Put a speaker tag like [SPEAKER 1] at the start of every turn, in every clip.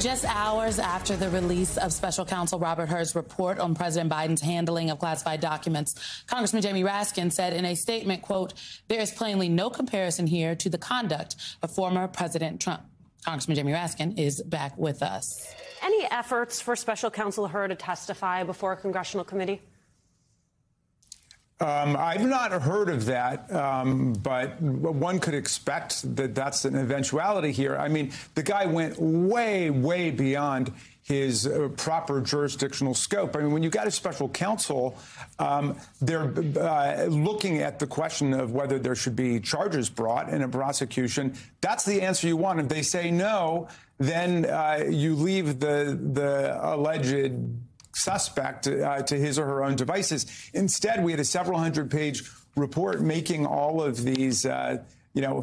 [SPEAKER 1] Just hours after the release of Special Counsel Robert Hur's report on President Biden's handling of classified documents, Congressman Jamie Raskin said in a statement, quote, "There is plainly no comparison here to the conduct of former President Trump." Congressman Jamie Raskin is back with us.
[SPEAKER 2] Any efforts for Special Counsel Hur to testify before a congressional committee?
[SPEAKER 3] I've not heard of that, but one could expect that that's an eventuality here. I mean, the guy went way, way beyond his proper jurisdictional scope. I mean, when you got a special counsel, they're looking at the question of whether there should be charges brought in a prosecution. That's the answer you want. If they say no, then you leave the alleged suspect to his or her own devices. Instead, we had a several hundred-page report making all of these,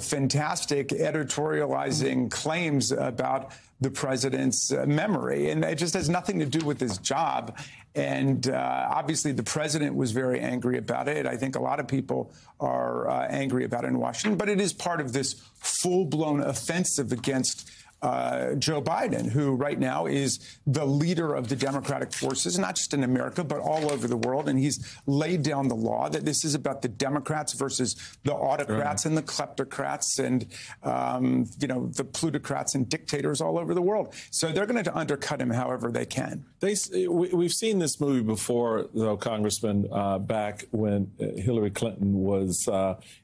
[SPEAKER 3] fantastic editorializing claims about the president's memory. And it just has nothing to do with his job. And obviously, the president was very angry about it. I think a lot of people are angry about it in Washington. But it is part of this full-blown offensive against Joe Biden, who right now is the leader of the Democratic forces, not just in America, but all over the world. And he's laid down the law that this is about the Democrats versus the autocrats and the kleptocrats and, the plutocrats and dictators all over the world. So they're going to undercut him however they can.
[SPEAKER 4] We've seen this movie before, though, Congressman, back when Hillary Clinton was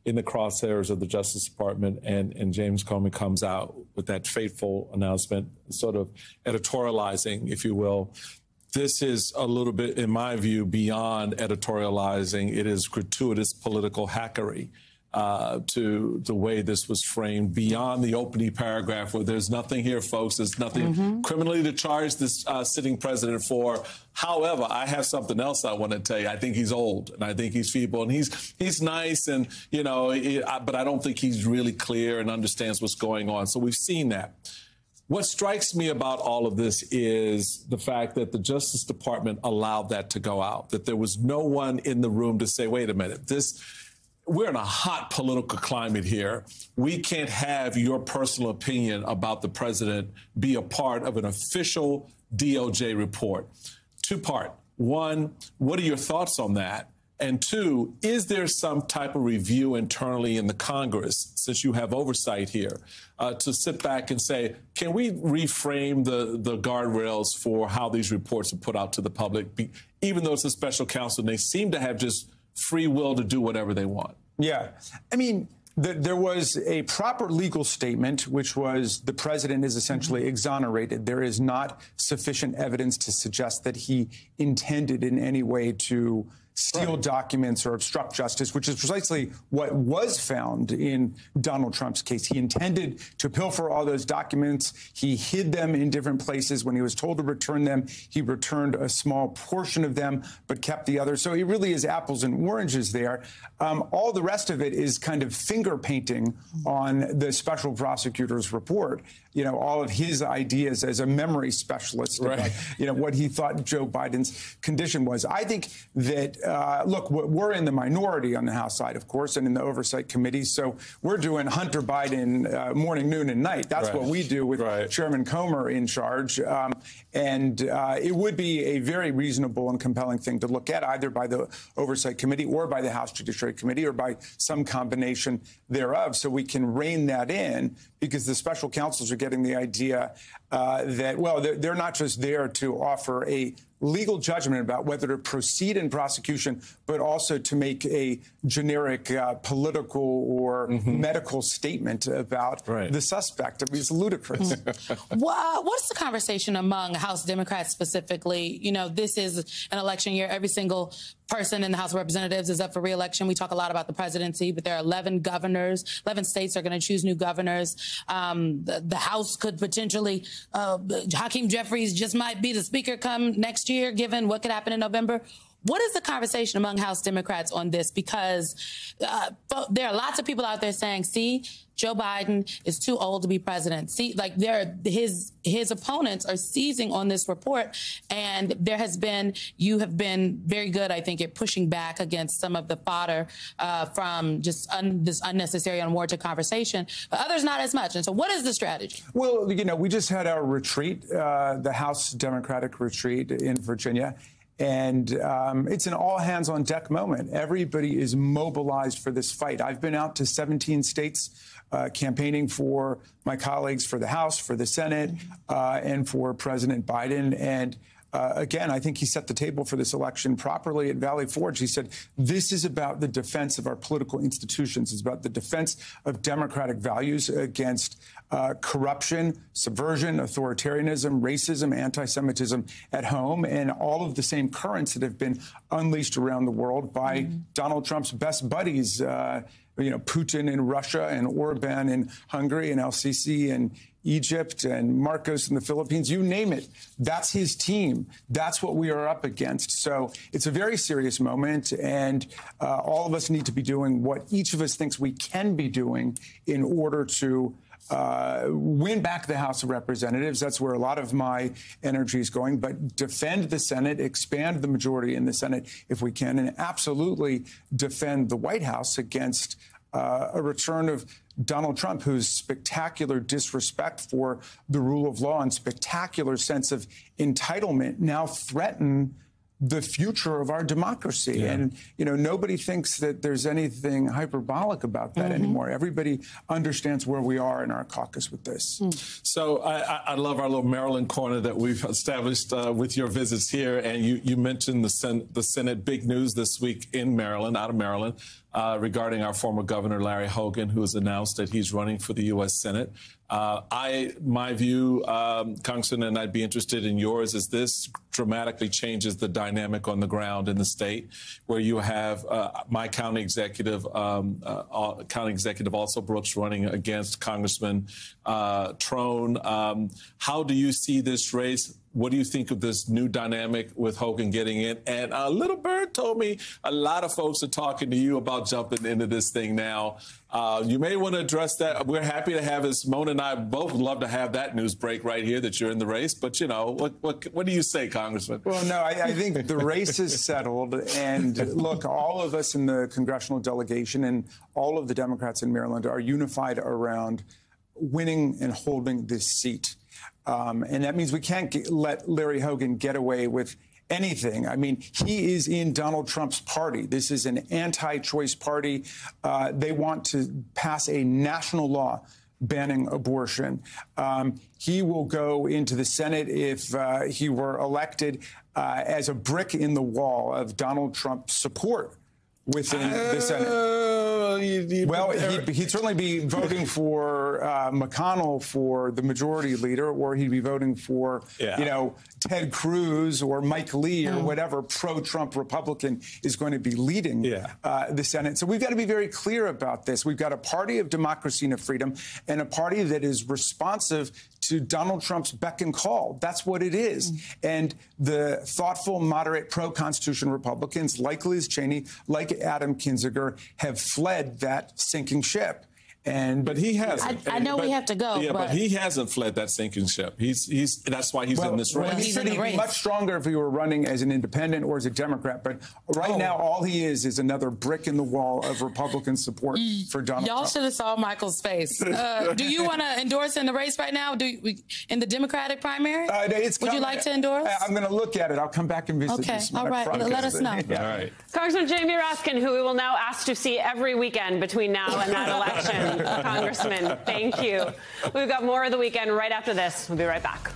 [SPEAKER 4] in the crosshairs of the Justice Department and James Comey comes out with that fateful announcement, sort of editorializing, if you will. This is a little bit, in my view, beyond editorializing. It is gratuitous political hackery to the way this was framed, beyond the opening paragraph where there's nothing here, folks. There's nothing criminally to charge this sitting president for. However, I have something else I want to tell you. I think he's old, and I think he's feeble, and he's nice, and but I don't think he's really clear and understands what's going on. So we've seen that. What strikes me about all of this is the fact that the Justice Department allowed that to go out, that there was no one in the room to say, wait a minute, we're in a hot political climate here. We can't have your personal opinion about the president be a part of an official DOJ report. Two-part. One, what are your thoughts on that? And two, is there some type of review internally in the Congress, since you have oversight here, to sit back and say, can we reframe the guardrails for how these reports are put out to the public, even though it's a special counsel and they seem to have just free will to do whatever they want?
[SPEAKER 3] Yeah. I mean, there was a proper legal statement, which was the president is essentially exonerated. There is not sufficient evidence to suggest that he intended in any way to steal documents or obstruct justice, which is precisely what was found in Donald Trump's case. He intended to pilfer all those documents. He hid them in different places. When he was told to return them, he returned a small portion of them, but kept the others. So it really is apples and oranges there. All the rest of it is kind of finger painting on the special prosecutor's report. All of his ideas as a memory specialist about, what he thought Joe Biden's condition was. I think that look, we're in the minority on the House side, of course, and in the Oversight Committee. So we're doing Hunter Biden morning, noon, and night. That's what we do with Chairman Comer in charge. And it would be a very reasonable and compelling thing to look at, either by the Oversight Committee or by the House Judiciary Committee or by some combination thereof, so we can rein that in, because the special counsels are getting the idea that, well, they're not just there to offer a legal judgment about whether to proceed in prosecution, but also to make a generic political or medical statement about the suspect. I mean, it's ludicrous.
[SPEAKER 1] What's the conversation among House Democrats specifically? This is an election year. Every single person in the House of Representatives is up for re-election. We talk a lot about the presidency, but there are 11 governors. 11 states are going to choose new governors. The House could potentially, Hakeem Jeffries just might be the speaker come next year, given what could happen in November. What is the conversation among House Democrats on this? Because there are lots of people out there saying, see, Joe Biden is too old to be president. See, like his opponents are seizing on this report, and you have been very good, I think, at pushing back against some of the fodder from just this unnecessary, unwarranted conversation. But others not as much. And so, what is the strategy?
[SPEAKER 3] Well, you know, we just had our retreat, the House Democratic retreat in Virginia. And it's an all-hands-on-deck moment. Everybody is mobilized for this fight. I've been out to 17 states campaigning for my colleagues for the House, for the Senate, and for President Biden. And again, I think he set the table for this election properly at Valley Forge. He said, this is about the defense of our political institutions. It's about the defense of democratic values against corruption, subversion, authoritarianism, racism, anti-Semitism at home, and all of the same currents that have been unleashed around the world by Donald Trump's best buddies, you know, Putin in Russia and Orban in Hungary and El-Sisi in Egypt and Marcos in the Philippines, you name it. That's his team. That's what we are up against. So it's a very serious moment, and all of us need to be doing what each of us thinks we can be doing in order to win back the House of Representatives. That's where a lot of my energy is going. But defend the Senate, expand the majority in the Senate if we can, and absolutely defend the White House against a return of Donald Trump, whose spectacular disrespect for the rule of law and spectacular sense of entitlement now threaten the future of our democracy. Yeah. And, you know, nobody thinks that there's anything hyperbolic about that anymore. Everybody understands where we are in our caucus with this.
[SPEAKER 4] So I love our little Maryland corner that we've established with your visits here. And you mentioned the Senate. Big news this week in Maryland, out of Maryland, regarding our former governor, Larry Hogan, who has announced that he's running for the U.S. Senate. My view, Congressman, and I'd be interested in yours, is this dramatically changes the dynamic on the ground in the state, where you have my county executive also Brooks running against Congressman Trone. How do you see this race? What do you think of this new dynamic with Hogan getting in? And Little Bird told me a lot of folks are talking to you about jumping into this thing now. You may want to address that. We're happy to have this. Mona and I both would love to have that news break right here that you're in the race. But, you know, what do you say, Congressman?
[SPEAKER 3] Well, no, I think the race is settled. And look, all of us in the congressional delegation and all of the Democrats in Maryland are unified around winning and holding this seat. And that means we can't let Larry Hogan get away with anything. I mean, he is in Donald Trump's party. This is an anti-choice party. They want to pass a national law banning abortion. He will go into the Senate if he were elected as a brick in the wall of Donald Trump's support within the Senate. Well, he'd certainly be voting for McConnell for the majority leader, or he'd be voting for, you know, Ted Cruz or Mike Lee or whatever pro-Trump Republican is going to be leading the Senate. So we've got to be very clear about this. We've got a party of democracy and of freedom, and a party that is responsive to Donald Trump's beck and call. That's what it is. And the thoughtful, moderate, pro-Constitution Republicans, like Liz Cheney, like Adam Kinzinger, have fled that sinking ship. But he hasn't.
[SPEAKER 1] I know we have to go.
[SPEAKER 4] Yeah, but he hasn't fled that sinking ship. That's why he's in this race.
[SPEAKER 3] Well, he said he'd be much stronger if he were running as an independent or as a Democrat. But right now, all he is another brick in the wall of Republican support for Donald Trump.
[SPEAKER 1] Y'all should have saw Michael's face. Do you want to endorse in the race right now? In the Democratic primary? Would you like to endorse?
[SPEAKER 3] I'm going to look at it. I'll come back and visit.
[SPEAKER 1] Okay, all right. Let us know.
[SPEAKER 4] All right.
[SPEAKER 2] Congressman Jamie Raskin, who we will now ask to see every weekend between now and that election. Congressman, thank you. We've got more of the weekend right after this. We'll be right back.